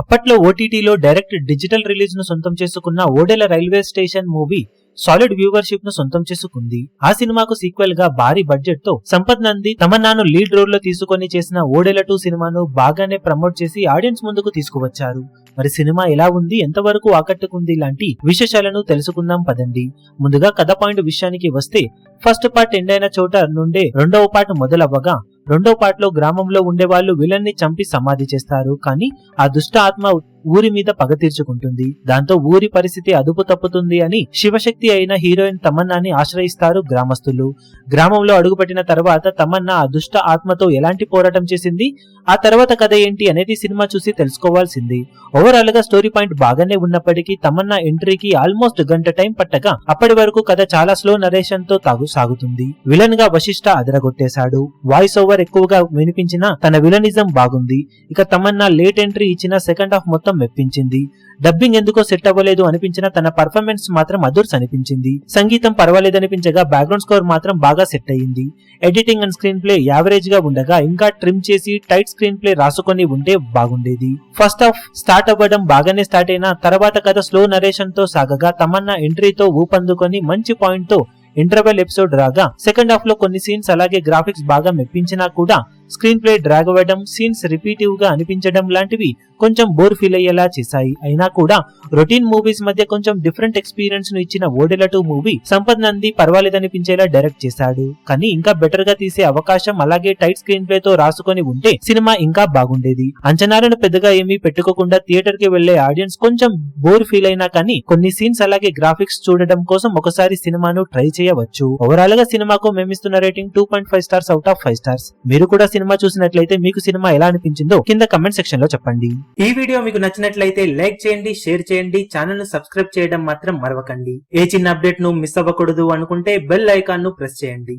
అప్పట్లో ఓటీటీలో direct digital release ను సొంతం చేసుకున్న Odela railway station movie solid viewership ను సొంతం చేసుకుంది. ఆ సినిమాకు సీక్వెల్ గా భారీ బడ్జెట్ తో సంపత్ నంది తమన్నాను లీడ్ రోల్ లో తీసుకొని చేసిన ఓడెల 2 సినిమాను బాగానే ప్రమోట్ చేసి ఆడియన్స్ ముందుకు తీసుకువచ్చారు. మరి సినిమా ఎలా ఉంది, ఎంతవరకు ఆకట్టుకుంది లాంటి విశేషాలను తెలుసుకుందాం పదండి. ముందుగా కథ పాయింట్ విషయానికి వస్తే, ఫస్ట్ పార్ట్ ఎండ్ అయిన చోట నుండే రెండవ పార్ట్ మొదలవ్వగా, రెండో పార్ట్ లో గ్రామంలో ఉండే వాళ్ళు విలన్ ని చంపి సమాధి చేస్తారు. కానీ ఆ దుష్ట ఆత్మ ఊరి మీద పగ తీర్చుకుంటుంది. దాంతో ఊరి పరిస్థితి అదుపు తప్పుతుంది అని శివశక్తి అయిన హీరోయిన్ తమన్నాని ఆశ్రయిస్తారు గ్రామస్తులు. గ్రామంలో అడుగుపెట్టిన తర్వాత తమన్నా ఆ దుష్ట ఆత్మతో ఎలాంటి పోరాటం చేసింది, ఆ తర్వాత కథ ఏంటి అనేది సినిమా చూసి తెలుసుకోవాల్సింది. ఓవరాల్ గా స్టోరీ పాయింట్ బాగానే ఉన్నప్పటికీ తమన్నా ఎంట్రీకి ఆల్మోస్ట్ గంట టైం పట్టగా అప్పటి వరకు కథ చాలా స్లో నరేషన్ తో సాగుతుంది. విలన్ గా వశిష్ఠ అదరగొట్టేశాడు. వాయిస్ ఓవర్ ఎక్కువగా వినిపించినా తన విలనిజం బాగుంది. ఇక తమన్నా లేట్ ఎంట్రీ ఇచ్చిన సెకండ్ హాఫ్ మొత్తం మెప్పించింది. డబ్బింగ్ ఎందుకో సెట్ అవ్వలేదు అనిపించిన తన పర్ఫార్మెన్స్ మాత్రం అదుర్స్ అనిపించింది. సంగీతం పర్వాలేదనిపించగా బ్యాక్గ్రౌండ్ స్కోర్ మాత్రం బాగా సెట్ అయ్యింది. Editing and screen play average గా ఉండగా ఇంకా ట్రిమ్ చేసి టైట్ స్క్రీన్ ప్లే రాసుకొని ఉంటే బాగుండేది. ఫస్ట్ హాఫ్ స్టార్ట్ అవ్వడం బాగానే స్టార్ట్ అయినా తర్వాత కథ స్లో నరేషన్ తో సాగగా తమన్నా ఎంట్రీతో ఊపందుకొని మంచి పాయింట్ తో ఇంటర్వెల్ ఎపిసోడ్ రాగా, సెకండ్ హాఫ్ లో కొన్ని సీన్స్ అలాగే గ్రాఫిక్స్ బాగా మెప్పించినా కూడా స్క్రీన్ ప్లే డ్రాగ్ అవ్వడం, సీన్స్ రిపీటివ్ గా అనిపించడం లాంటివి కొంచెం బోర్ ఫీల్ అయ్యేలా చేశాయి. అయినా కూడా రొటీన్ మూవీస్ మధ్య కొంచెం డిఫరెంట్ ఎక్స్పీరియన్స్ ను ఇచ్చిన ఓడెల 2 మూవీ సంపత్ నంది పర్వాలేదనిపించేలా డైరెక్ట్ చేశాడు. కానీ ఇంకా బెటర్ గా తీసే అవకాశం అలాగే టైట్ స్క్రీన్ ప్లే తో రాసుకొని ఉంటే సినిమా ఇంకా బాగుండేది. అంచనాలను పెద్దగా ఏమీ పెట్టుకోకుండా థియేటర్ కి వెళ్లే ఆడియన్స్ కొంచెం బోర్ ఫీల్ అయినా కానీ కొన్ని సీన్స్ అలాగే గ్రాఫిక్స్ చూడడం కోసం ఒకసారి సినిమాను ట్రై చేయవచ్చు. ఓవరాల్ గా సినిమాకు మేమిస్తున్న rating 2.5 stars out of 5 stars. మీరు కూడా సినిమా చూసినట్లయితే మీకు సినిమా ఎలా అనిపించిందో కింద కమెంట్ సెక్షన్ లో చెప్పండి. ఈ వీడియో మీకు నచ్చినట్లయితే లైక్ చేయండి, షేర్ చేయండి, ఛానల్ ను సబ్స్క్రైబ్ చేయడం మాత్రం మరవకండి. ఏ చిన్న అప్డేట్ ను మిస్ అవ్వకూడదు అనుకుంటే బెల్ ఐకాన్ ను ప్రెస్ చేయండి.